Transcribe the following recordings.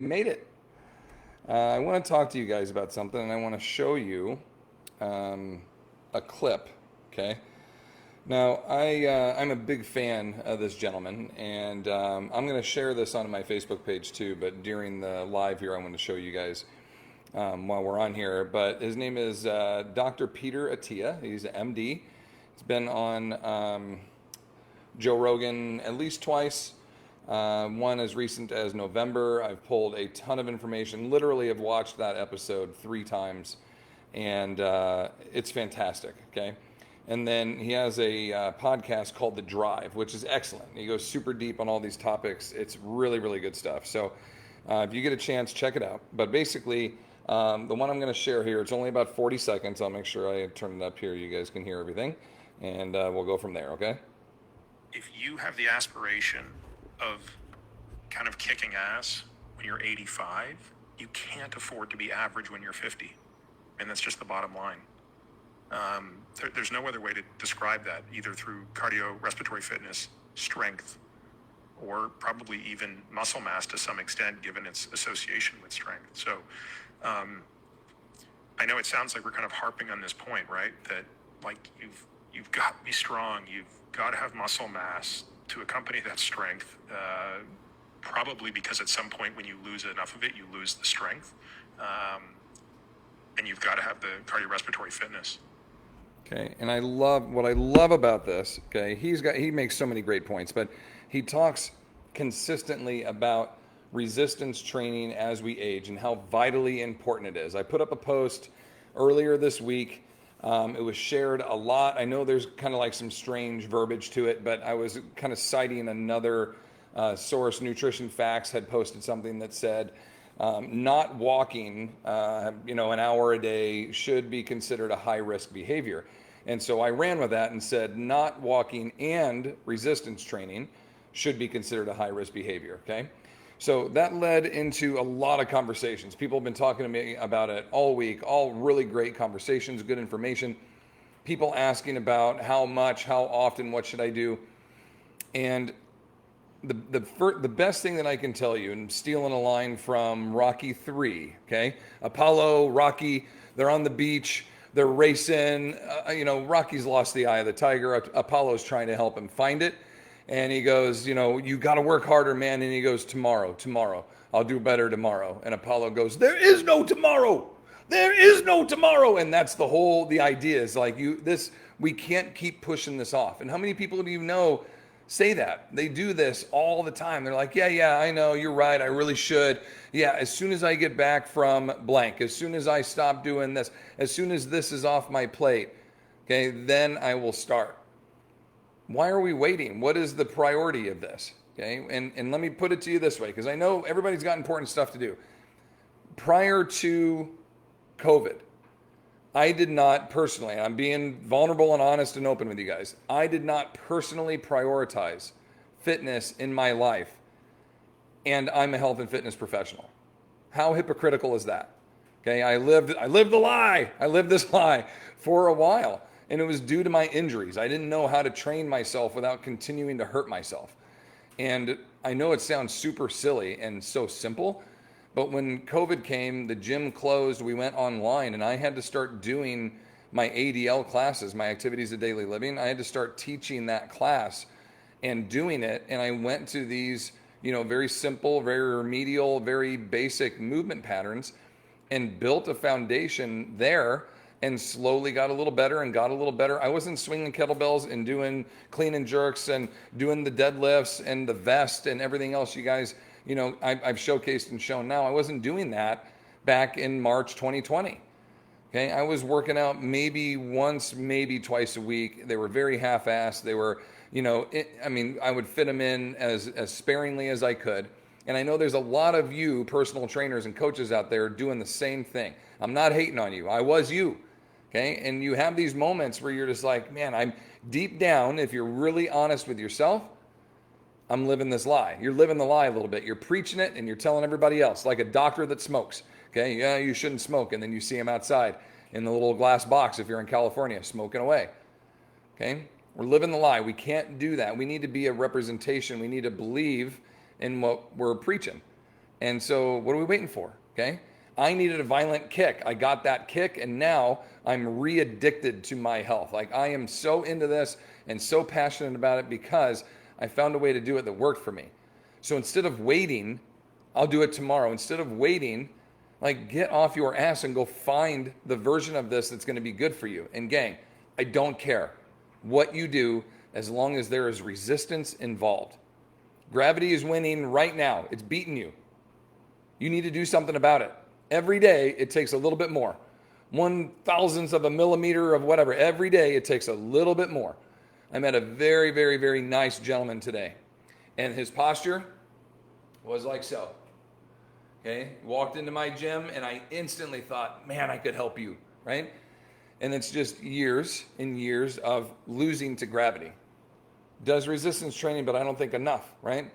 Made it. I want to talk to you guys about something, and I want to show you um, a clip. Okay. Now, I'm a big fan of this gentleman, and I'm going to share this on my Facebook page too. But during the live here, I want to show you guys while we're on here. But his name is Dr. Peter Attia. He's an MD. He's been on Joe Rogan at least twice. One as recent as November. I've pulled a ton of information. Literally, have watched that episode 3 times, and it's fantastic. Okay, and then he has a podcast called The Drive, which is excellent. He goes super deep on all these topics. It's really, really good stuff. So, if you get a chance, check it out. But basically, the one I'm going to share here, it's only about 40 seconds. I'll make sure I turn it up here. You guys can hear everything, and we'll go from there. Okay. If you have the aspiration of kind of kicking ass when you're 85, you can't afford to be average when you're 50. And that's just the bottom line. There's no other way to describe that, either through cardiorespiratory fitness, strength, or probably even muscle mass to some extent, given its association with strength. So I know it sounds like we're kind of harping on this point, right? That like you've got to be strong, you've got to have muscle mass to accompany that strength, probably because at some point when you lose enough of it, you lose the strength. And you've got to have the cardiorespiratory fitness. Okay, and what I love about this. Okay, he makes so many great points, but he talks consistently about resistance training as we age and how vitally important it is. I put up a post earlier this week. It was shared a lot. I know there's kind of like some strange verbiage to it, but I was kind of citing another source. Nutrition Facts had posted something that said not walking, an hour a day should be considered a high risk behavior. And so I ran with that and said not walking and resistance training should be considered a high risk behavior. Okay. So that led into a lot of conversations. People have been talking to me about it all week, all really great conversations, good information. People asking about how much, how often, what should I do? And the best thing that I can tell you, and stealing a line from Rocky 3, okay? Apollo, Rocky, they're on the beach, they're racing. Rocky's lost the eye of the tiger. Apollo's trying to help him find it. And he goes, you got to work harder, man. And he goes, tomorrow, I'll do better tomorrow. And Apollo goes, there is no tomorrow. There is no tomorrow. And that's the idea is like we can't keep pushing this off. And how many people do you know say that? They do this all the time. They're like, yeah, I know, you're right. I really should. Yeah, as soon as I get back from blank, as soon as I stop doing this, as soon as this is off my plate, okay, then I will start. Why are we waiting? What is the priority of this? Okay, and let me put it to you this way, because I know everybody's got important stuff to do. Prior to COVID, I did not personally, I'm being vulnerable and honest and open with you guys, I did not personally prioritize fitness in my life, and I'm a health and fitness professional. How hypocritical is that? Okay, I lived the lie. I lived this lie for a while. And it was due to my injuries. I didn't know how to train myself without continuing to hurt myself. And I know it sounds super silly and so simple, but when COVID came, the gym closed, we went online, and I had to start doing my ADL classes, my activities of daily living. I had to start teaching that class and doing it. And I went to these, very simple, very remedial, very basic movement patterns and built a foundation there, and slowly got a little better and got a little better. I wasn't swinging kettlebells and doing clean and jerks and doing the deadlifts and the vest and everything else you guys, I've showcased and shown now. I wasn't doing that back in March 2020. Okay, I was working out maybe once, maybe twice a week. They were very half-assed. They were, I would fit them in as sparingly as I could. And I know there's a lot of you personal trainers and coaches out there doing the same thing. I'm not hating on you. I was you. Okay, and you have these moments where you're just like, man, I'm deep down, if you're really honest with yourself, I'm living this lie. You're living the lie a little bit. You're preaching it and you're telling everybody else, like a doctor that smokes. Okay, yeah, you shouldn't smoke. And then you see him outside in the little glass box if you're in California, smoking away. Okay, we're living the lie. We can't do that. We need to be a representation. We need to believe in what we're preaching. And so what are we waiting for? Okay. I needed a violent kick. I got that kick, and now I'm re-addicted to my health. Like, I am so into this and so passionate about it because I found a way to do it that worked for me. So instead of waiting, I'll do it tomorrow. Instead of waiting, like, get off your ass and go find the version of this that's going to be good for you. And gang, I don't care what you do as long as there is resistance involved. Gravity is winning right now. It's beating you. You need to do something about it. Every day, it takes a little bit more. 1/1000th of a millimeter of whatever. Every day, it takes a little bit more. I met a very, very, very nice gentleman today. And his posture was like so. Okay? Walked into my gym, and I instantly thought, man, I could help you, right? And it's just years and years of losing to gravity. Does resistance training, but I don't think enough, right?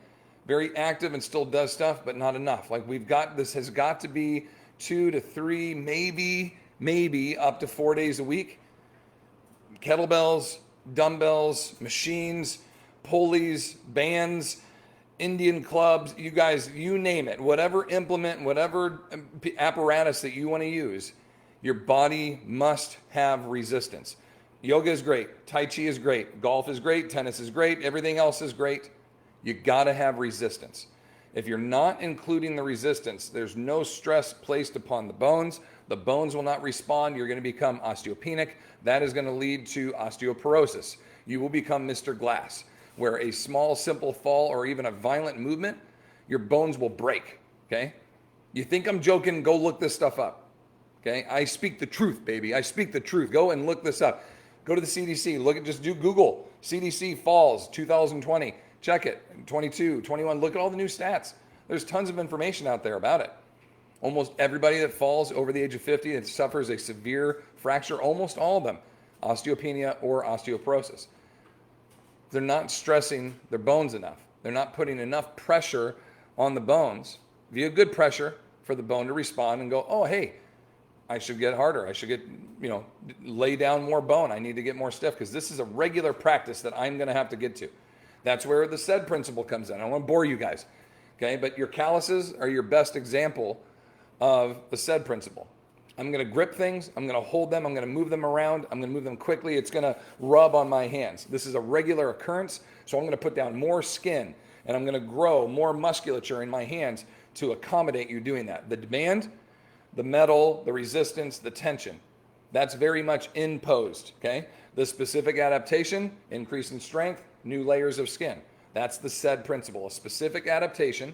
Very active and still does stuff, but not enough. Like, this has got to be 2 to 3, maybe up to 4 days a week. Kettlebells, dumbbells, machines, pulleys, bands, Indian clubs, you guys, you name it. Whatever implement, whatever apparatus that you want to use, your body must have resistance. Yoga is great. Tai Chi is great. Golf is great. Tennis is great. Everything else is great. You got to have resistance. If you're not including the resistance, there's no stress placed upon the bones. The bones will not respond. You're going to become osteopenic. That is going to lead to osteoporosis. You will become Mr. Glass, where a small, simple fall or even a violent movement, your bones will break, okay? You think I'm joking? Go look this stuff up, okay? I speak the truth, baby. I speak the truth. Go and look this up. Go to the CDC. Just do Google CDC falls 2020. Check it, 22, 21, look at all the new stats. There's tons of information out there about it. Almost everybody that falls over the age of 50 and suffers a severe fracture, almost all of them, osteopenia or osteoporosis. They're not stressing their bones enough. They're not putting enough pressure on the bones via good pressure for the bone to respond and go, oh, hey, I should get harder. I should get, lay down more bone. I need to get more stiff because this is a regular practice that I'm going to have to get to. That's where the SAID principle comes in. I don't want to bore you guys, okay? But your calluses are your best example of the SAID principle. I'm going to grip things. I'm going to hold them. I'm going to move them around. I'm going to move them quickly. It's going to rub on my hands. This is a regular occurrence, so I'm going to put down more skin, and I'm going to grow more musculature in my hands to accommodate you doing that. The demand, the metal, the resistance, the tension, that's very much imposed, okay? The specific adaptation, increase in strength, new layers of skin. That's the SAID principle, a specific adaptation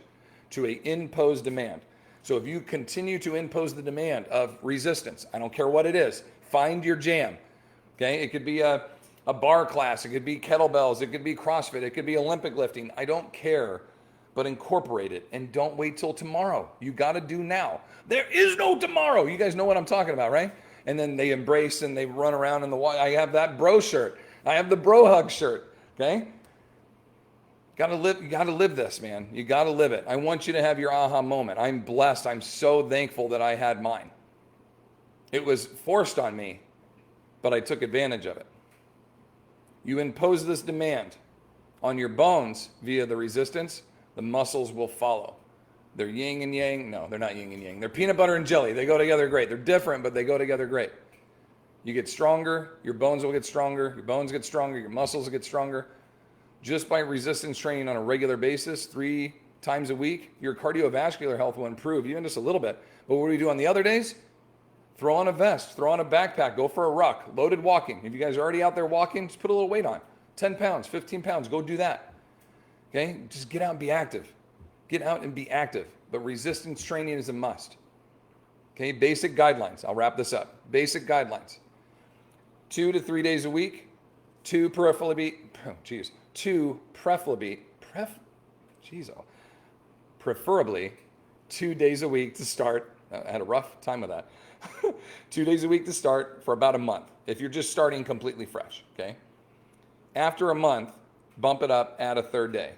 to an imposed demand. So if you continue to impose the demand of resistance, I don't care what it is, find your jam. Okay, it could be a bar class, it could be kettlebells, it could be CrossFit, it could be Olympic lifting. I don't care, but incorporate it and don't wait till tomorrow. You got to do now. There is no tomorrow. You guys know what I'm talking about, right? And then they embrace and they run around in the wall. I have that bro shirt. I have the bro hug shirt. Okay? You gotta live this, man. You gotta live it. I want you to have your aha moment. I'm blessed. I'm so thankful that I had mine. It was forced on me, but I took advantage of it. You impose this demand on your bones via the resistance, the muscles will follow. They're yin and yang. No, they're not yin and yang. They're peanut butter and jelly. They go together great. They're different, but they go together great. You get stronger, your bones will get stronger, your bones get stronger, your muscles will get stronger. Just by resistance training on a regular basis, 3 times a week, your cardiovascular health will improve, even just a little bit. But what do we do on the other days? Throw on a vest, throw on a backpack, go for a ruck, loaded walking. If you guys are already out there walking, just put a little weight on. 10 pounds, 15 pounds, go do that. Okay? Just get out and be active. Get out and be active. But resistance training is a must. Okay? Basic guidelines. I'll wrap this up. Basic guidelines. 2 to 3 days a week, preferably 2 days a week to start. I had a rough time with that. 2 days a week to start for about a month, if you're just starting completely fresh, okay? After a month, bump it up, add a third day.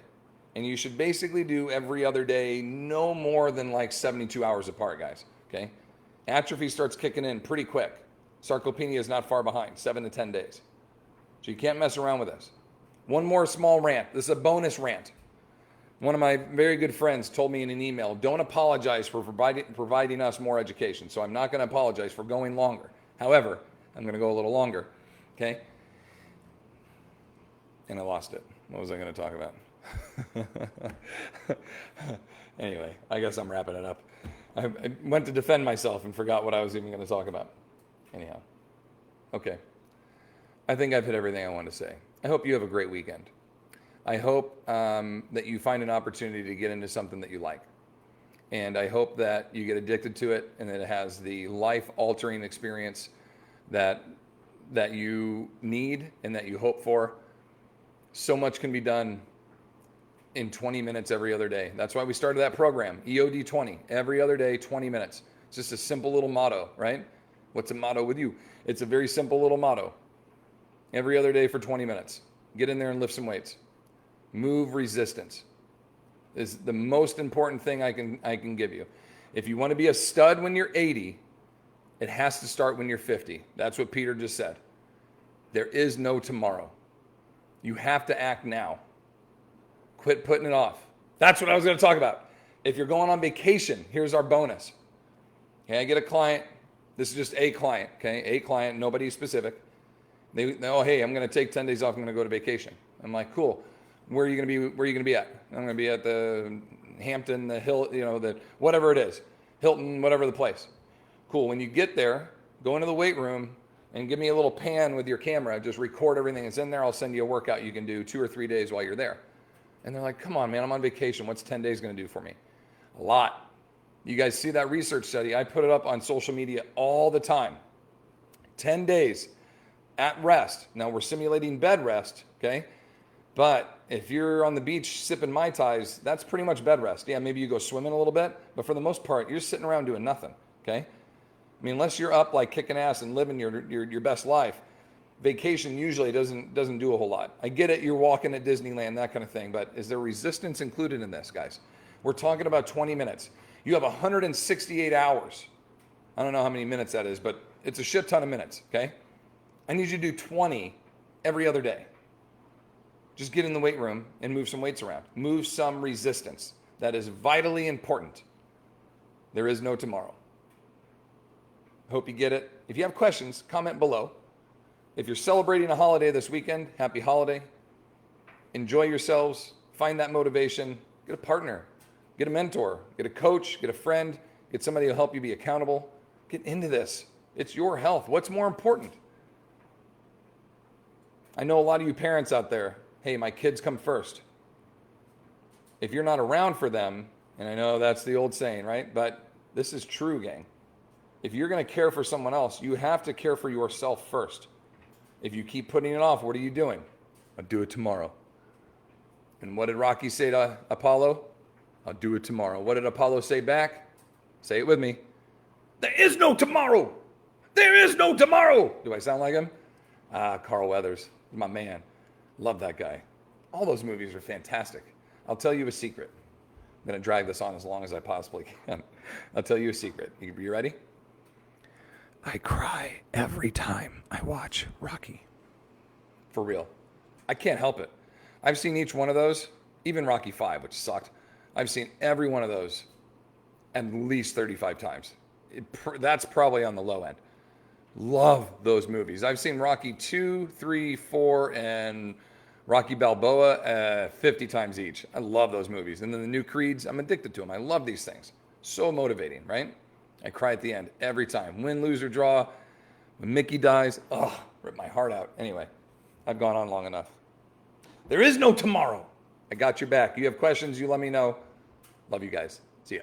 And you should basically do every other day, no more than like 72 hours apart, guys, okay? Atrophy starts kicking in pretty quick. Sarcopenia is not far behind, 7 to 10 days. So you can't mess around with this. One more small rant. This is a bonus rant. One of my very good friends told me in an email, don't apologize for providing us more education. So I'm not going to apologize for going longer. However, I'm going to go a little longer. Okay? And I lost it. What was I going to talk about? Anyway, I guess I'm wrapping it up. I went to defend myself and forgot what I was even going to talk about. Anyhow. Okay. I think I've hit everything I wanted to say. I hope you have a great weekend. I hope that you find an opportunity to get into something that you like. And I hope that you get addicted to it and that it has the life-altering experience that you need and that you hope for. So much can be done in 20 minutes every other day. That's why we started that program, EOD 20, every other day, 20 minutes. It's just a simple little motto, right? What's a motto with you? It's a very simple little motto. Every other day for 20 minutes. Get in there and lift some weights. Move resistance is the most important thing I can give you. If you want to be a stud when you're 80, it has to start when you're 50. That's what Peter just said. There is no tomorrow. You have to act now. Quit putting it off. That's what I was going to talk about. If you're going on vacation, here's our bonus. Okay, I get a client. This is just a client, okay? A client, nobody specific. They oh, hey, I'm going to take 10 days off. I'm going to go to vacation. I'm like, cool. Where are you going to be? Where are you going to be at? I'm going to be at the Hampton, the Hill, the whatever it is, Hilton, whatever the place. Cool. When you get there, go into the weight room and give me a little pan with your camera. Just record everything that's in there. I'll send you a workout you can do 2 or 3 days while you're there. And they're like, come on, man, I'm on vacation. What's 10 days going to do for me? A lot. You guys see that research study? I put it up on social media all the time. 10 days at rest. Now we're simulating bed rest, okay? But if you're on the beach sipping Mai Tais, that's pretty much bed rest. Yeah, maybe you go swimming a little bit, but for the most part, you're sitting around doing nothing, okay? I mean, unless you're up like kicking ass and living your best life, vacation usually doesn't do a whole lot. I get it, you're walking at Disneyland, that kind of thing, but is there resistance included in this, guys? We're talking about 20 minutes. You have 168 hours. I don't know how many minutes that is, but it's a shit ton of minutes, okay? I need you to do 20 every other day. Just get in the weight room and move some weights around. Move some resistance. That is vitally important. There is no tomorrow. Hope you get it. If you have questions, comment below. If you're celebrating a holiday this weekend, happy holiday. Enjoy yourselves. Find that motivation. Get a partner. Get a mentor. Get a coach. Get a friend. Get somebody to help you be accountable. Get into this. It's your health. What's more important? I know a lot of you parents out there, hey, my kids come first. If you're not around for them, and I know that's the old saying, right? But this is true, gang. If you're going to care for someone else, you have to care for yourself first. If you keep putting it off, what are you doing? I'll do it tomorrow. And what did Rocky say to Apollo? I'll do it tomorrow. What did Apollo say back? Say it with me. There is no tomorrow. There is no tomorrow. Do I sound like him? Carl Weathers, my man. Love that guy. All those movies are fantastic. I'll tell you a secret. I'm going to drag this on as long as I possibly can. I'll tell you a secret. You ready? I cry every time I watch Rocky. For real. I can't help it. I've seen each one of those, even Rocky 5, which sucked. I've seen every one of those at least 35 times. That's probably on the low end. Love those movies. I've seen Rocky 2, 3, 4, and Rocky Balboa 50 times each. I love those movies. And then the new Creeds, I'm addicted to them. I love these things. So motivating, right? I cry at the end every time. Win, lose, or draw. When Mickey dies, rip my heart out. Anyway, I've gone on long enough. There is no tomorrow. I got your back. You have questions, you let me know. Love you guys. See ya.